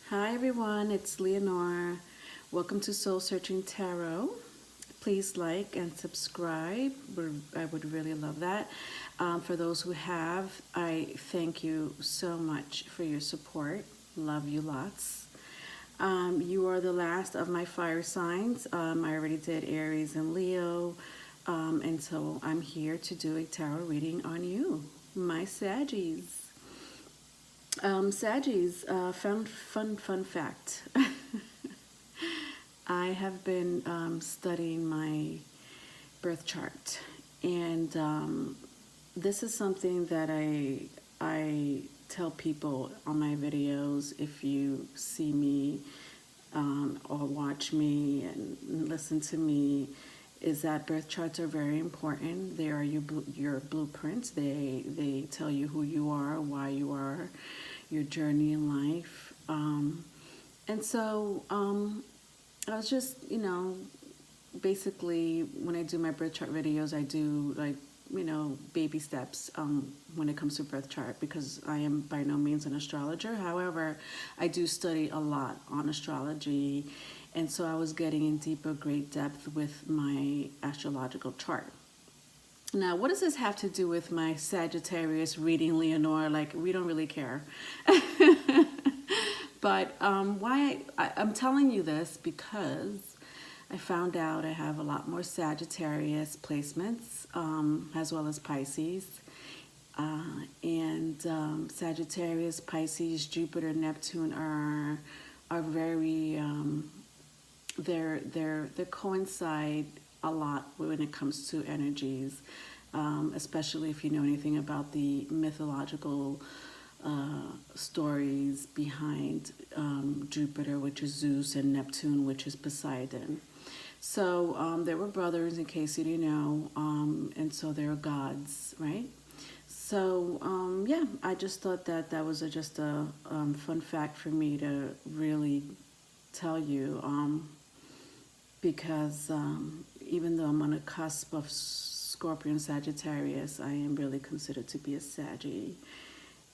Hi everyone, it's Leonore. Welcome to Soul Searching Tarot. Please like and subscribe. I would really love that. For those who have, I thank you so much for your support. Love you lots. You are the last of my fire signs. I already did Aries and Leo. And so I'm here to do a tarot reading on you, my Saggies. Saggies, fun fact. I have been studying my birth chart, and this is something that I tell people on my videos. If you see me or watch me and listen to me, is that birth charts are very important. They are your blueprints. They tell you who you are, why you are, your journey in life. And so I was just, basically when I do my birth chart videos, I do baby steps when it comes to birth chart, because I am by no means an astrologer. However, I do study a lot on astrology. And so I was getting in deeper, great depth with my astrological chart. Now, what does this have to do with my Sagittarius reading, Leonore? Like, we don't really care. But why I'm telling you this, because I found out I have a lot more Sagittarius placements, as well as Pisces. And Sagittarius, Pisces, Jupiter, Neptune are very... they coincide a lot when it comes to energies, especially if you know anything about the mythological stories behind Jupiter, which is Zeus, and Neptune, which is Poseidon. So they were brothers, in case you didn't know, and so they're gods, right? So yeah, I just thought that was just a fun fact for me to really tell you. Because even though I'm on a cusp of Scorpio and Sagittarius, I am really considered to be a Saggy.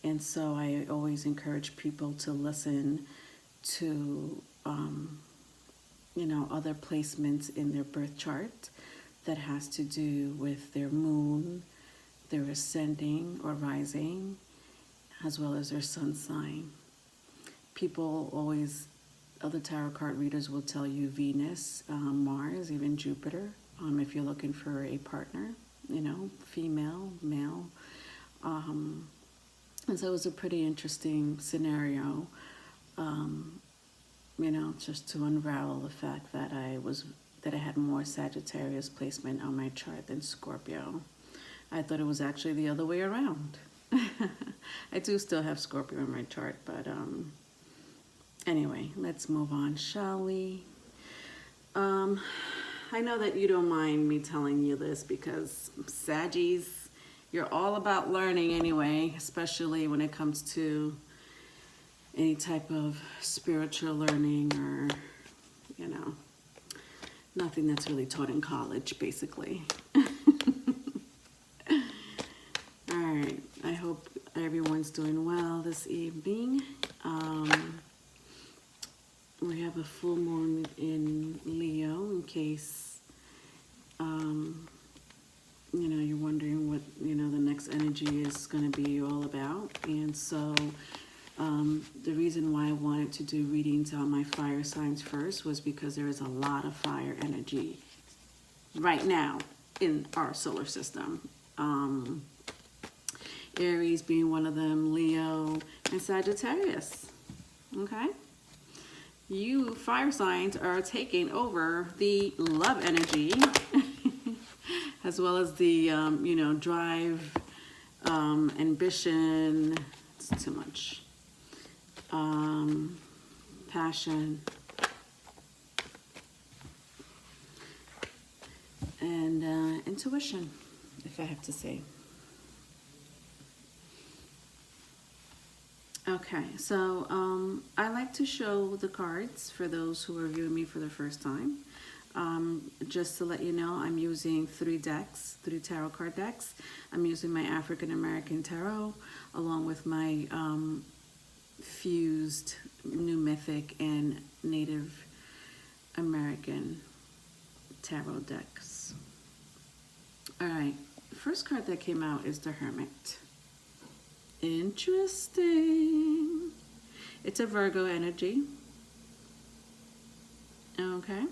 And so I always encourage people to listen to, other placements in their birth chart that has to do with their moon, their ascending or rising, as well as their sun sign. People always... Other tarot card readers will tell you Venus, Mars, even Jupiter, if you're looking for a partner, female, male. And so it was a pretty interesting scenario, just to unravel the fact that I had more Sagittarius placement on my chart than Scorpio. I thought it was actually the other way around. I do still have Scorpio in my chart, but anyway, let's move on, shall we? I know that you don't mind me telling you this, because Saggies, you're all about learning anyway, especially when it comes to any type of spiritual learning, or, nothing that's really taught in college, basically. All right, I hope everyone's doing well this evening. We have a full moon in Leo, in case, you're wondering what, the next energy is going to be all about. And so the reason why I wanted to do readings on my fire signs first was because there is a lot of fire energy right now in our solar system. Aries being one of them, Leo, and Sagittarius. Okay? You fire signs are taking over the love energy, as well as the, drive, ambition. It's too much. Passion. And intuition, if I have to say. Okay, so I like to show the cards for those who are viewing me for the first time. Just to let you know, I'm using 3 tarot card decks. I'm using my African American Tarot, along with my fused New Mythic and Native American tarot decks. All right, the first card that came out is the Hermit. Interesting. It's a Virgo energy. Okay.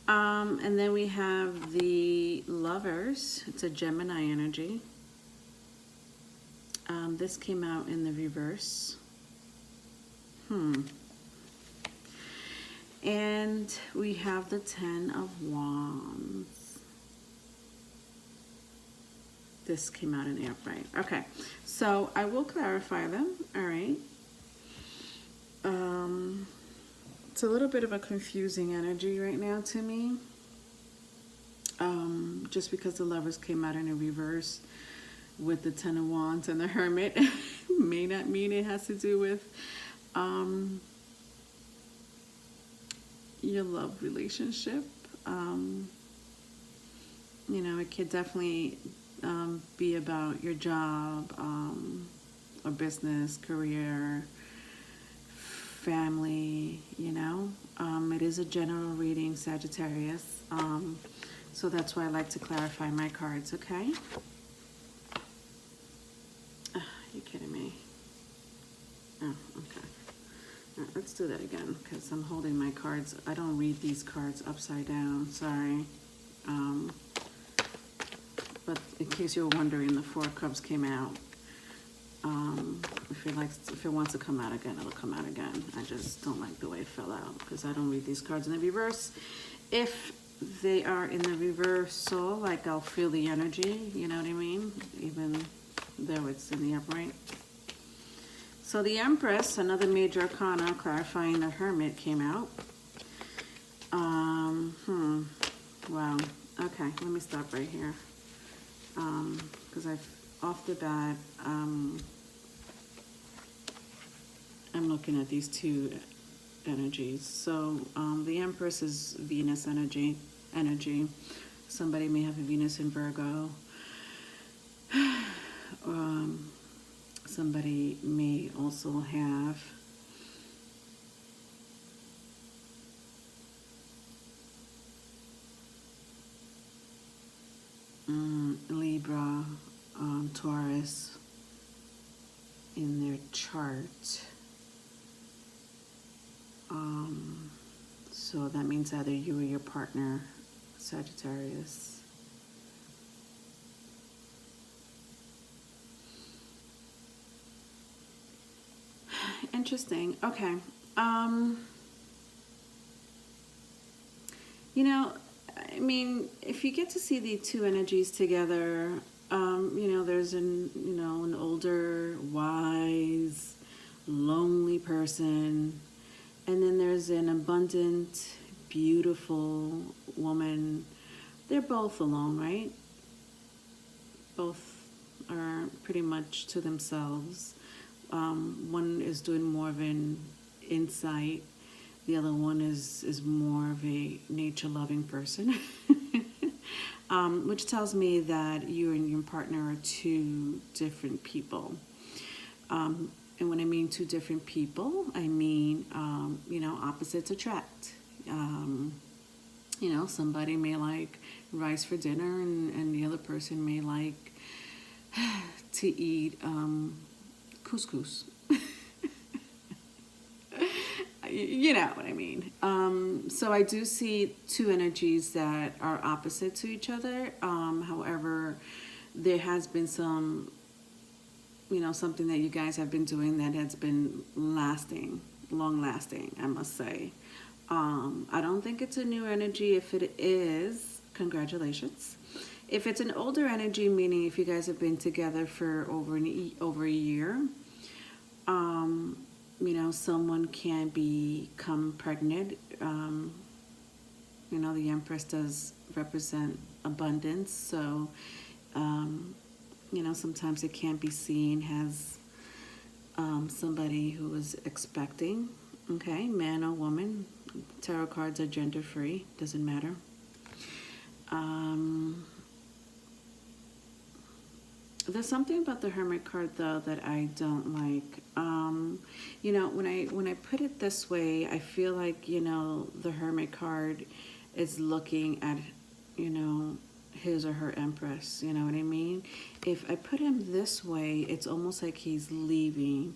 And then we have the Lovers. It's a Gemini energy. This came out in the reverse. And we have the Ten of Wands. This came out in the upright. Okay, so I will clarify them. All right. It's a little bit of a confusing energy right now to me. Just because the Lovers came out in a reverse with the Ten of Wands and the Hermit may not mean it has to do with your love relationship. You know, it could definitely be about your job, or business, career, family, you know. It is a general reading, Sagittarius. So that's why I like to clarify my cards, okay? You kidding me? Oh, okay. All right, let's do that again, because I'm holding my cards. I don't read these cards upside down, sorry. But in case you're wondering, the Four of Cups came out. If it wants to come out again, it'll come out again. I just don't like the way it fell out, because I don't read these cards in the reverse. If they are in the reversal, like, I'll feel the energy, you know what I mean? Even though it's in the upright. So the Empress, another major arcana clarifying the Hermit, came out. Wow. Okay, let me stop right here. Because off the bat, I'm looking at these two energies. So the Empress is Venus energy. Somebody may have a Venus in Virgo. Somebody may also have Libra, Taurus in their chart. So that means either you or your partner, Sagittarius. Interesting. Okay. You know, I mean, if you get to see the two energies together, you know, there's an older, wise, lonely person, and then there's an abundant, beautiful woman. They're both alone, right? Both are pretty much to themselves. One is doing more of an insight. The other one is more of a nature-loving person, which tells me that you and your partner are two different people. And when I mean two different people, I mean, you know, opposites attract. You know, somebody may like rice for dinner, and the other person may like to eat couscous. You know what I mean. So I do see two energies that are opposite to each other. However, there has been some, you know, something that you guys have been doing that has been long lasting, I must say. I don't think it's a new energy. If it is, congratulations. If it's an older energy, meaning if you guys have been together for over a year, you know, someone can become pregnant. You know, the Empress does represent abundance, so you know, sometimes it can be seen as somebody who is expecting. Okay, man or woman. Tarot cards are gender free, doesn't matter. There's something about the Hermit card, though, that I don't like. You know, when I put it this way, I feel like, you know, the Hermit card is looking at, you know, his or her Empress. You know what I mean? If I put him this way, it's almost like he's leaving,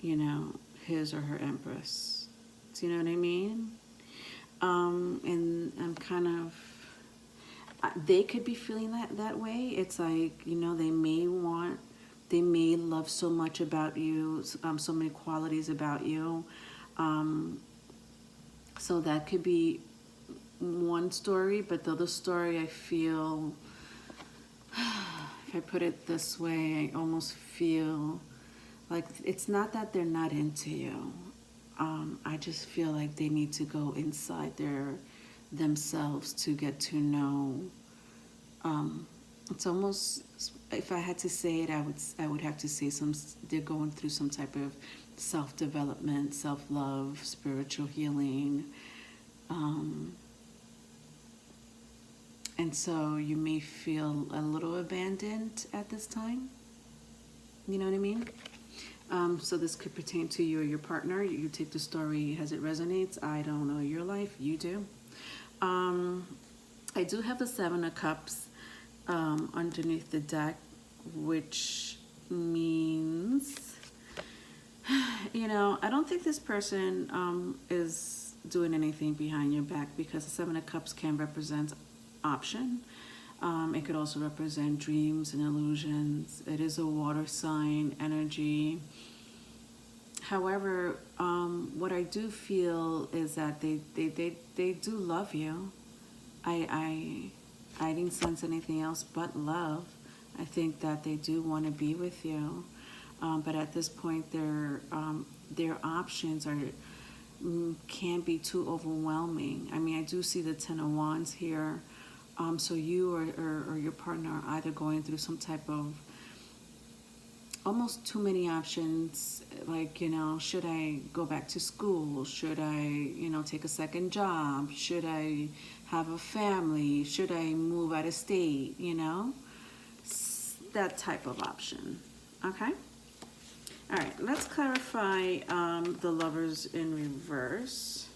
you know, his or her Empress. Do you know what I mean? And I'm kind of, they could be feeling that way. It's like, you know, they may love so much about you, so many qualities about you. So that could be one story, but the other story, I feel, if I put it this way, I almost feel like it's not that they're not into you. I just feel like they need to go inside themselves to get to know. It's almost, if I had to say it, I would have to say they're going through some type of self-development, self-love, spiritual healing. And so you may feel a little abandoned at this time. You know what I mean? So this could pertain to you or your partner. You take the story as it resonates. I don't know your life. You do. I do have the Seven of Cups underneath the deck, which means, you know, I don't think this person is doing anything behind your back, because the Seven of Cups can represent option. It could also represent dreams and illusions. It is a water sign energy. However, what I do feel is that they do love you. I didn't sense anything else but love. I think that they do want to be with you, but at this point, their options can be too overwhelming. I mean, I do see the Ten of Wands here. So you or your partner are either going through some type of almost too many options, like, you know, should I go back to school? Should I, you know, take a second job? Should I have a family? Should I move out of state? You know, that type of option. Okay. All right, let's clarify the Lovers in reverse.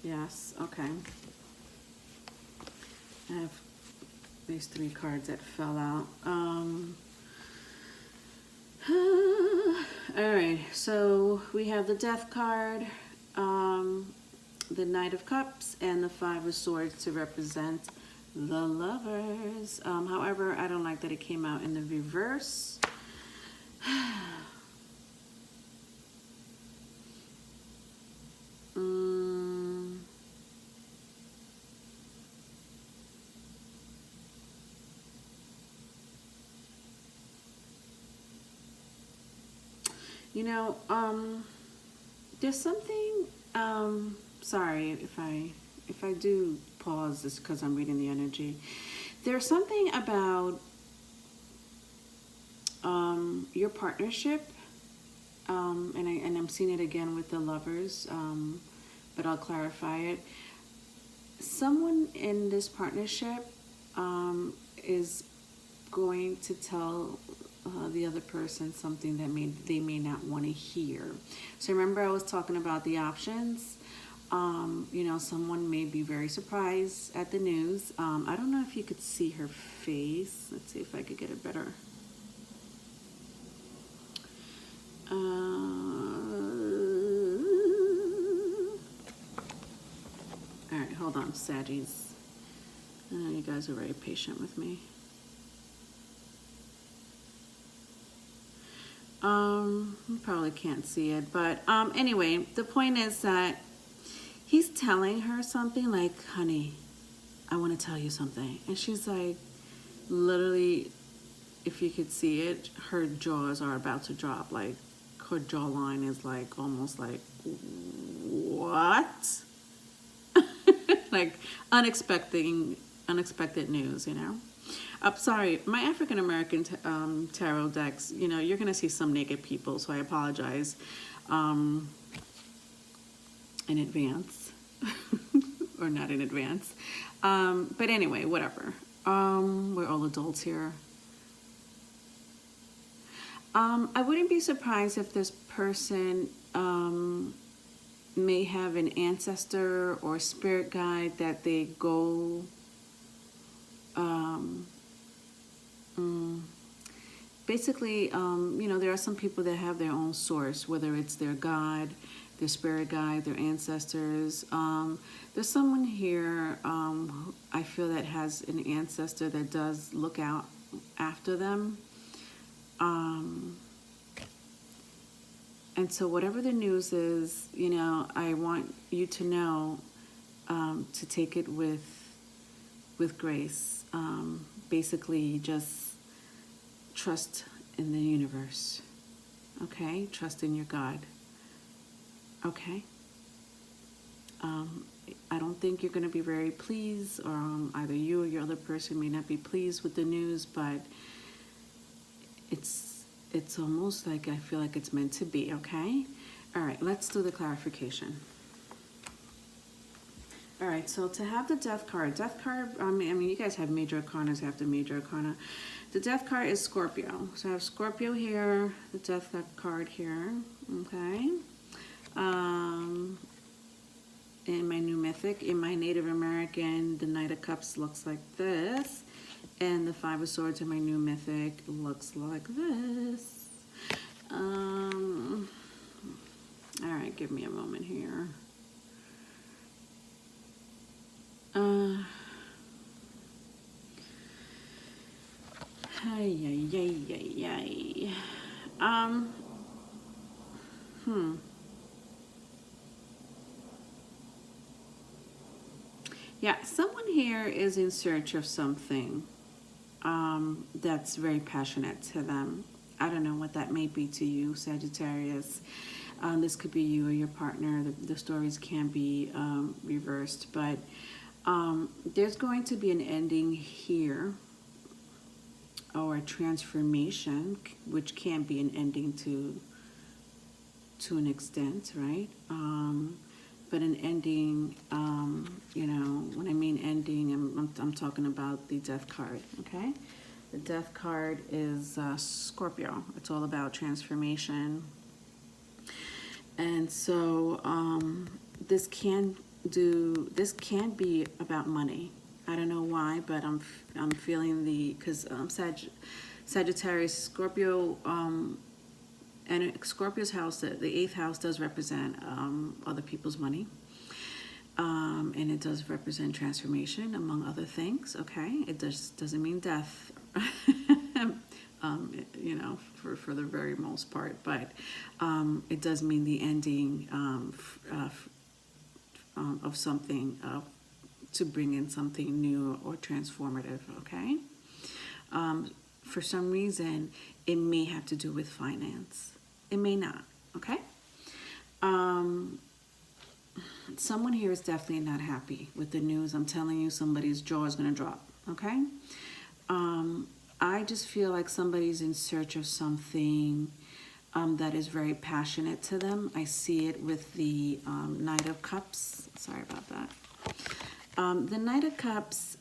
Yes, okay. I have these three cards that fell out. All right, so we have the Death card, the Knight of Cups, and the Five of Swords to represent the Lovers. However, I don't like that it came out in the reverse. You know, there's something, sorry if I do pause this because I'm reading the energy. There's something about your partnership, and I'm seeing it again with the Lovers, but I'll clarify it. Someone in this partnership is going to tell the other person something that they may not want to hear. So remember, I was talking about the options. You know, someone may be very surprised at the news. I don't know if you could see her face. Let's see if I could get it better. All right, hold on, Saggies. I know you guys are very patient with me. You probably can't see it, but anyway, the point is that he's telling her something like, honey, I want to tell you something. And she's like, literally, if you could see it, her jaws are about to drop. Like, her jawline is like, almost like, what? Like, unexpected news, you know? Sorry, my African American tarot decks, you know, you're going to see some naked people, so I apologize in advance. Or not in advance. But anyway, whatever. We're all adults here. I wouldn't be surprised if this person may have an ancestor or spirit guide that they go basically, there are some people that have their own source, whether it's their God, their spirit guide, their ancestors. There's someone here who I feel that has an ancestor that does look out after them. And so whatever the news is, I want you to know to take it with grace. Basically, just trust in the universe, okay? Trust in your God, okay? I don't think you're going to be very pleased, or either you or your other person may not be pleased with the news, but it's almost like I feel like it's meant to be, okay? All right, let's do the clarification. All right, so to have the Death card, I mean, you guys have major arcanas after major arcana. The Death card is Scorpio. So I have Scorpio here, the Death card here, okay? In my new mythic, in my Native American, the Knight of Cups looks like this. And the Five of Swords in my new mythic looks like this. All right, give me a moment here. Yeah, someone here is in search of something that's very passionate to them. I don't know what that may be to you, Sagittarius. This could be you or your partner. The stories can be reversed, but there's going to be an ending here, or a transformation, which can be an ending to an extent, right? But an ending, when I mean ending, I'm talking about the Death card, okay? The Death card is Scorpio. It's all about transformation. And so this can be about money. I don't know why, but I'm feeling because Sagittarius, Scorpio, and Scorpio's house, the 8th house, does represent other people's money. And it does represent transformation, among other things, okay? It doesn't mean death, for the very most part, but it does mean the ending of something, to bring in something new or transformative, okay? For some reason, it may have to do with finance. It may not, okay? Someone here is definitely not happy with the news. I'm telling you, somebody's jaw is going to drop, okay? I just feel like somebody's in search of something that is very passionate to them. I see it with the Knight of Cups. Sorry about that. The Knight of Cups,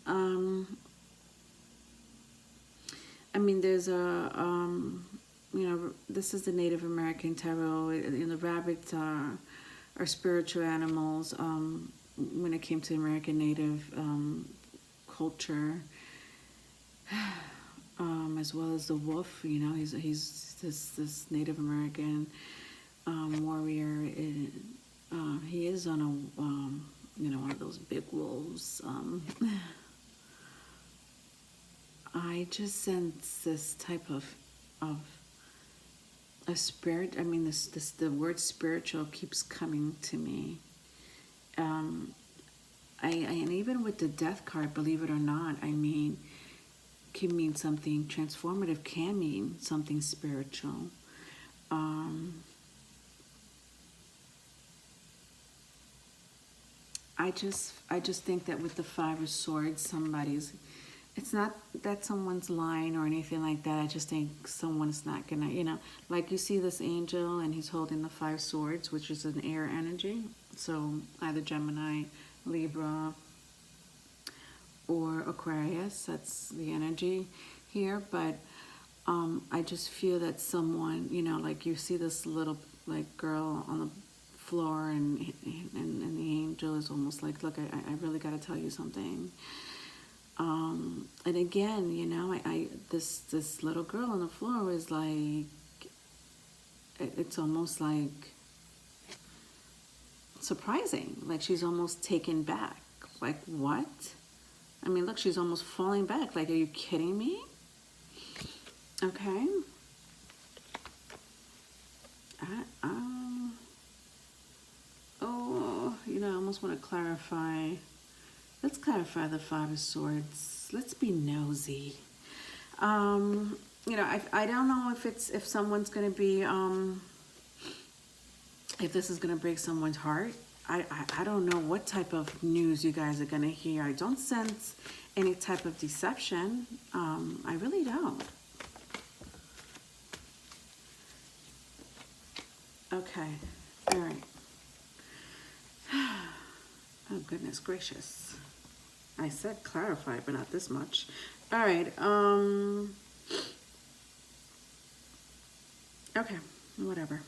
there's a, this is the Native American tarot. The rabbits are spiritual animals. When it came to American Native culture, as well as the wolf, he's this Native American warrior. He is on a, one of those big wolves. I just sense this type of a spirit. The word spiritual keeps coming to me. And even with the Death card, believe it or not, can mean something transformative, can mean something spiritual. I just think that with the Five of Swords, it's not that someone's lying or anything like that. I just think someone's not gonna, like you see this angel and he's holding the 5 swords, which is an air energy. So either Gemini, Libra, or Aquarius, that's the energy here. But I just feel that someone, you know, like you see this little like girl on the floor, and the angel is almost like, look, I really got to tell you something. And again, you know, this little girl on the floor is like, it's almost like surprising, like she's almost taken back. Like, what? I mean, look, she's almost falling back. Like, are you kidding me? Okay. Oh, you know, I almost want to clarify. Let's clarify the Five of Swords. Let's be nosy. You know, I don't know if someone's going to be, if this is going to break someone's heart. I don't know what type of news you guys are going to hear. I don't sense any type of deception. I really don't. Okay. All right. Oh, goodness gracious. I said clarify, but not this much. All right. Okay. Whatever.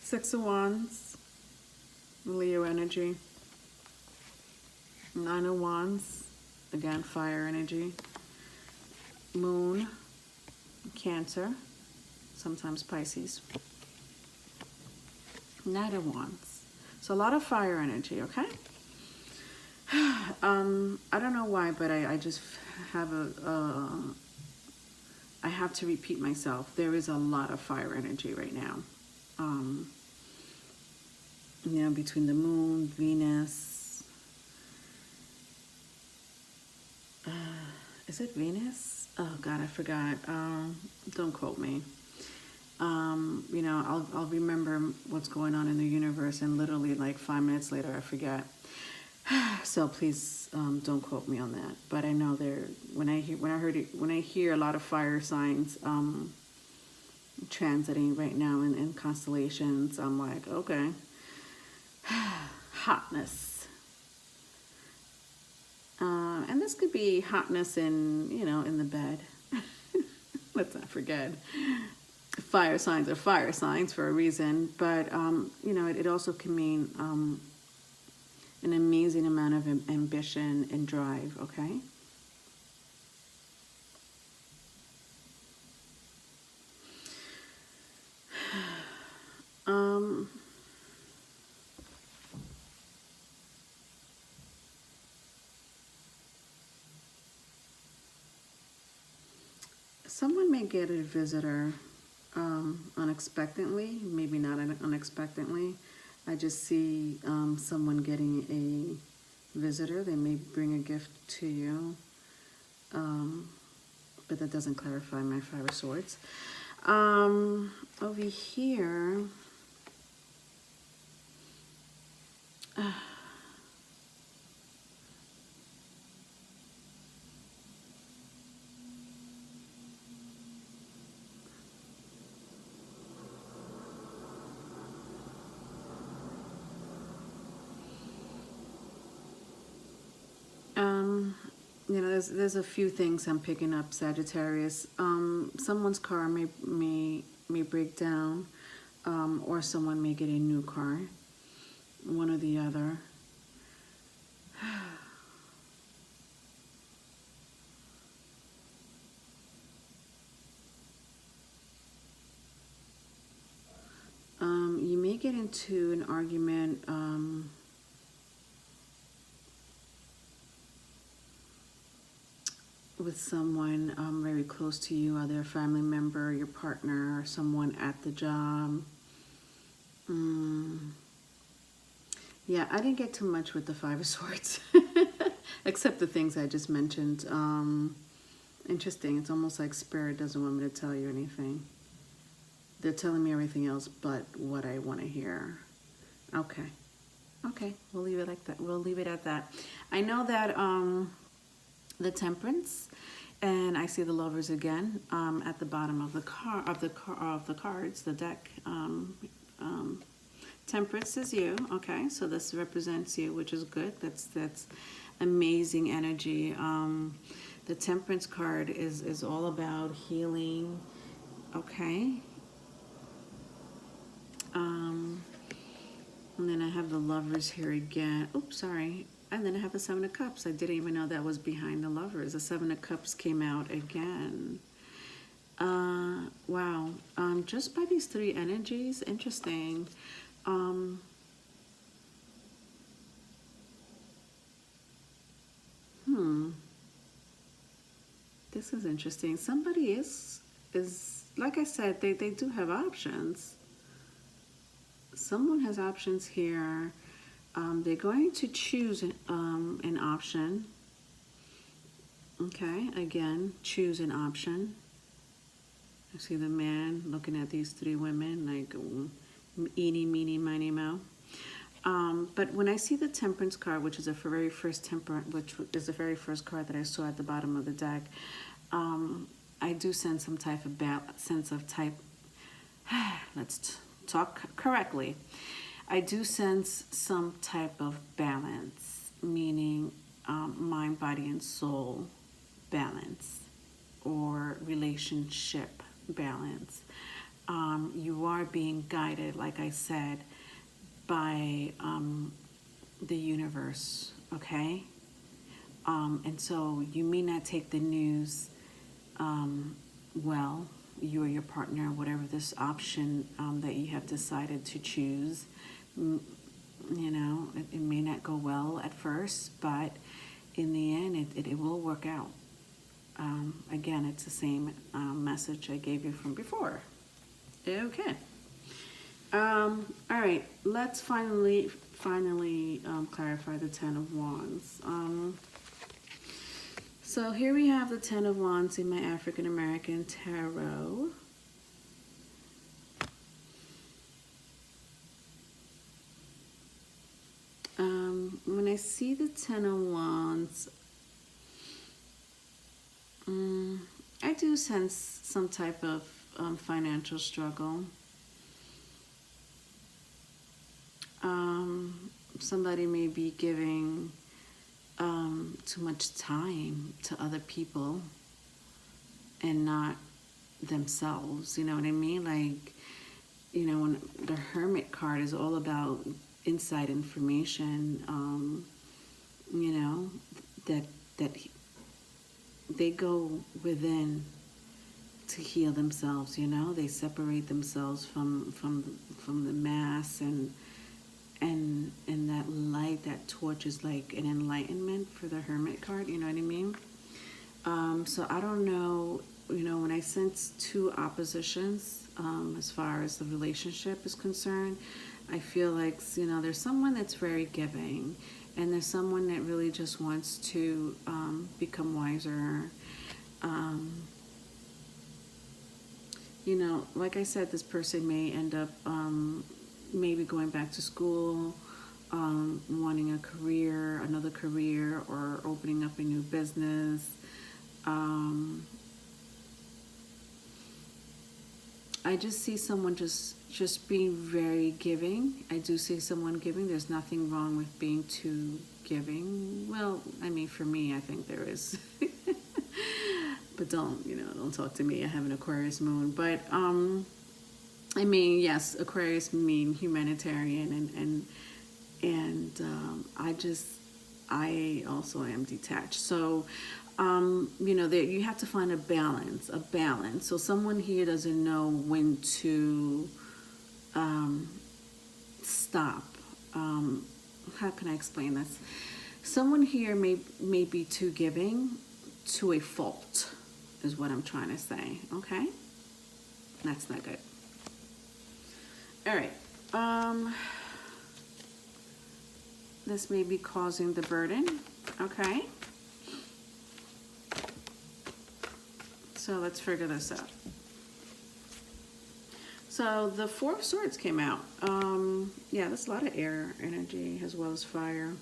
Six of Wands. Leo energy. Nine of Wands. Again, fire energy. Moon. Cancer. Sometimes Pisces. Knight of Wands. So a lot of fire energy, okay? I don't know why, but I just have I have to repeat myself. There is a lot of fire energy right now. You know, between the moon, Venus. Is it Venus? Oh God, I forgot. Don't quote me. You know, I'll remember what's going on in the universe, and literally like 5 minutes later I forget. So please don't quote me on that. But I know when I hear a lot of fire signs transiting right now in constellations, I'm like, okay, hotness. And this could be hotness in, you know, in the bed. Let's not forget. Fire signs are fire signs for a reason, but you know, it also can mean an amazing amount of ambition and drive, okay? Someone may get a visitor unexpectedly, maybe not unexpectedly. I just see someone getting a visitor. They may bring a gift to you, but that doesn't clarify my Five of Swords. Over here, you know, there's a few things I'm picking up, Sagittarius. Someone's car may break down, or someone may get a new car, one or the other. You may get into an argument with someone very close to you, either a family member, your partner, or someone at the job. Yeah, I didn't get too much with the Five of Swords, except the things I just mentioned. Interesting. It's almost like Spirit doesn't want me to tell you anything. They're telling me everything else but what I want to hear. Okay. Okay, we'll leave it like that. We'll leave it at that. I know that the Temperance, and I see the Lovers again at the bottom of the cards, the deck. Temperance is you. Okay, so this represents you, which is good. That's amazing energy. The Temperance card is all about healing. Okay. And then I have the Lovers here again. Oops, sorry. And then I have the Seven of Cups. I didn't even know that was behind the Lovers. The Seven of Cups came out again. Wow. Just by these three energies, interesting. This is interesting. Somebody is like I said, they do have options. Someone has options here. They're going to choose an option. Okay, again, choose an option. I see the man looking at these three women like eeny, meeny, miny, moe. But when I see the Temperance card, which is the very first card that I saw at the bottom of the deck, I do sense some type of let's talk correctly. I do sense some type of balance, meaning mind, body, and soul balance, or relationship balance. You are being guided, like I said, by the universe, okay? And so you may not take the news well, you or your partner, whatever this option that you have decided to choose, you know, it may not go well at first, but in the end, it will work out. Again, it's the same message I gave you from before. Okay. All right, let's finally clarify the Ten of Wands. So here we have the Ten of Wands in my African American tarot. When I see the Ten of Wands, I do sense some type of financial struggle. Somebody may be giving too much time to other people and not themselves, you know what I mean? Like, you know, when the Hermit card is all about inside information, you know, that they go within to heal themselves, you know, they separate themselves from the mass, and that light, that torch is like an enlightenment for the Hermit card, you know what I mean? So I don't know, you know, when I sense two oppositions, as far as the relationship is concerned, I feel like, you know, there's someone that's very giving, and there's someone that really just wants to become wiser. You know, like I said, this person may end up maybe going back to school, wanting a career, another career, or opening up a new business. I just see someone just being very giving. I do see someone giving. There's nothing wrong with being too giving. Well, I mean, for me, I think there is. But don't talk to me. I have an Aquarius moon. But, I mean, yes, Aquarius mean humanitarian, and I also am detached. So, you know, you have to find a balance. So someone here doesn't know when to stop. How can I explain this? Someone here may be too giving to a fault, is what I'm trying to say, okay? That's not good. All right. This may be causing the burden, okay? So let's figure this out. So the Four of Swords came out. Yeah, there's a lot of air energy as well as fire.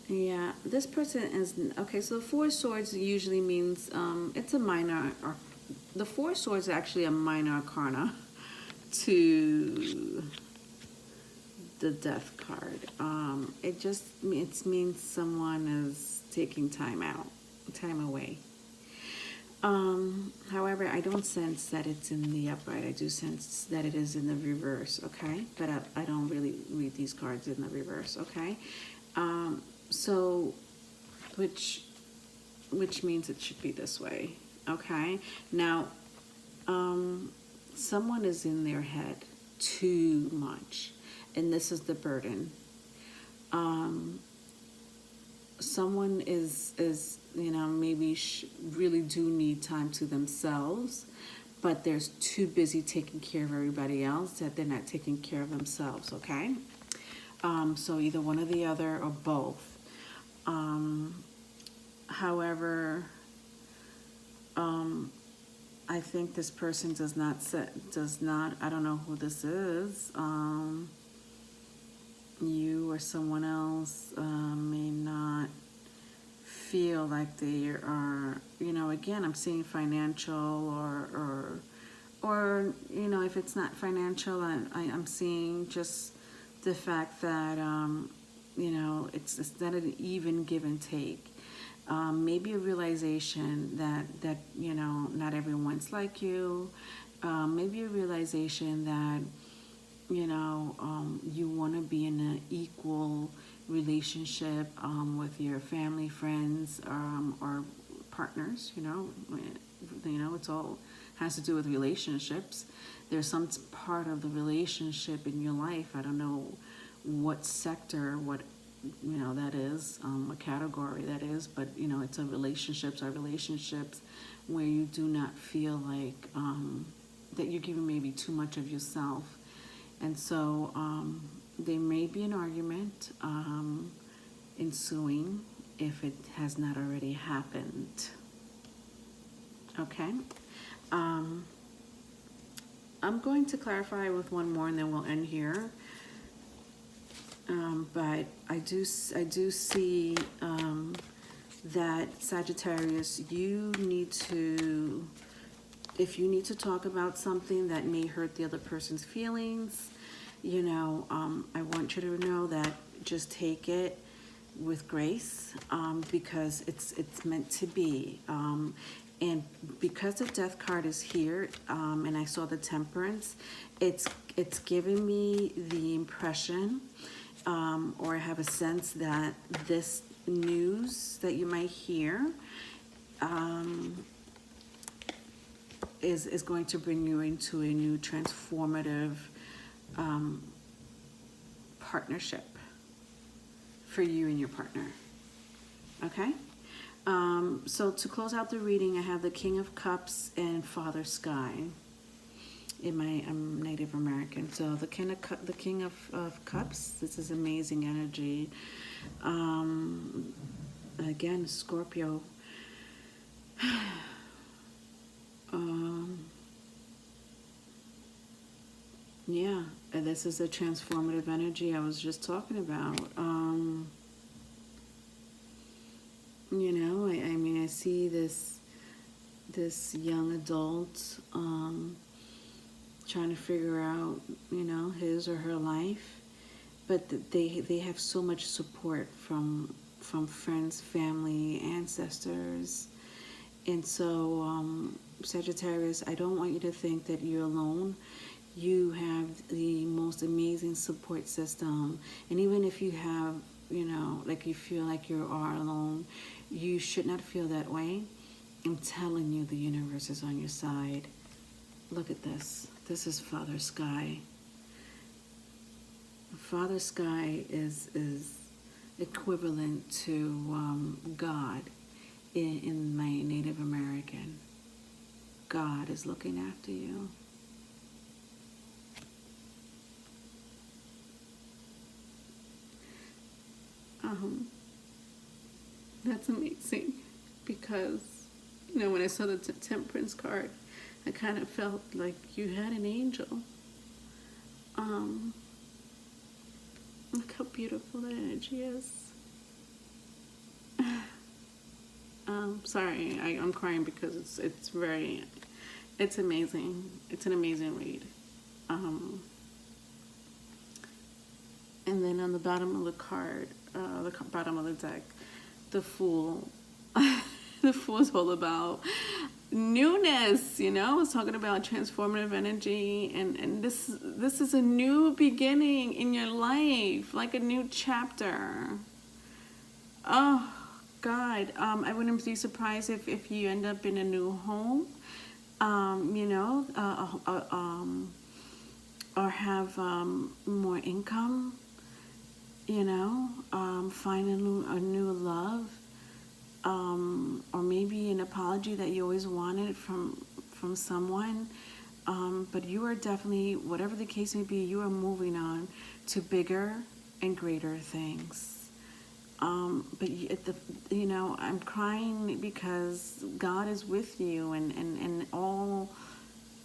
Yeah, this person is, okay, so the Four of Swords usually means, it's a minor, or the Four of Swords is actually a minor arcana to the Death card. It means someone is taking time away. However, I don't sense that it's in the upright. I do sense that it is in the reverse, okay? But I don't really read these cards in the reverse, okay? So, which means it should be this way, okay? Now, someone is in their head too much, and this is the burden. Someone is maybe really do need time to themselves, but they're too busy taking care of everybody else that they're not taking care of themselves, okay? So either one or the other or both. However, I think this person does not, I don't know who this is. You or someone else may not feel like they are, again, I'm seeing financial or if it's not financial, I'm seeing just the fact that, it's not an even give and take. Maybe a realization that not everyone's like you. Maybe a realization that, you want to be in an equal relationship with your family, friends, or partners. It's all has to do with relationships. There's some part of the relationship in your life. I don't know what sector, what that is, what category that is, but it's a relationships where you do not feel like that you're giving maybe too much of yourself. And so there may be an argument ensuing if it has not already happened. Okay. I'm going to clarify with one more and then we'll end here. But I do see that Sagittarius, if you need to talk about something that may hurt the other person's feelings, I want you to know that just take it with grace, because it's meant to be. And because the Death card is here, and I saw the Temperance, it's giving me the impression, or I have a sense that this news that you might hear is going to bring you into a new transformative partnership for you and your partner. Okay? So to close out the reading, I have the King of Cups and Father Sky. I'm Native American, so the King of Cups. This is amazing energy. Again, Scorpio. Yeah, this is a transformative energy I was just talking about. I see this young adult trying to figure out, his or her life, but they have so much support from friends, family, ancestors, and so Sagittarius, I don't want you to think that you're alone. You have the most amazing support system, and even if you have, like you feel like you are alone, you should not feel that way. I'm telling you, the universe is on your side. Look at this. This is Father Sky. Father Sky is equivalent to God in my Native American. God is looking after you. That's amazing, because when I saw the Temperance card, I kind of felt like you had an angel. Look how beautiful that energy is. Sorry, I'm crying because it's amazing. It's an amazing read. And then on the bottom of the card, bottom of the deck, the Fool. The Fool is all about newness, you know. It's talking about transformative energy, and this is a new beginning in your life, like a new chapter. Oh God, I wouldn't be surprised if you end up in a new home, you know, or have more income, you know, find a new love, or maybe an apology that you always wanted from someone. But you are definitely, whatever the case may be, you are moving on to bigger and greater things. But you know, I'm crying because God is with you, and all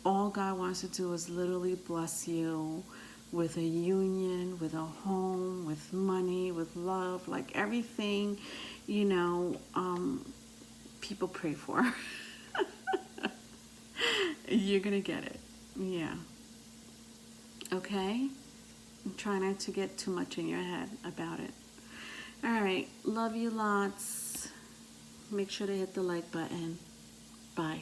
God wants to do is literally bless you with a union, with a home, with money, with love, like everything, you know, people pray for. You're gonna get it. Yeah. Okay? Try not to get too much in your head about it. All right. Love you lots. Make sure to hit the like button. Bye.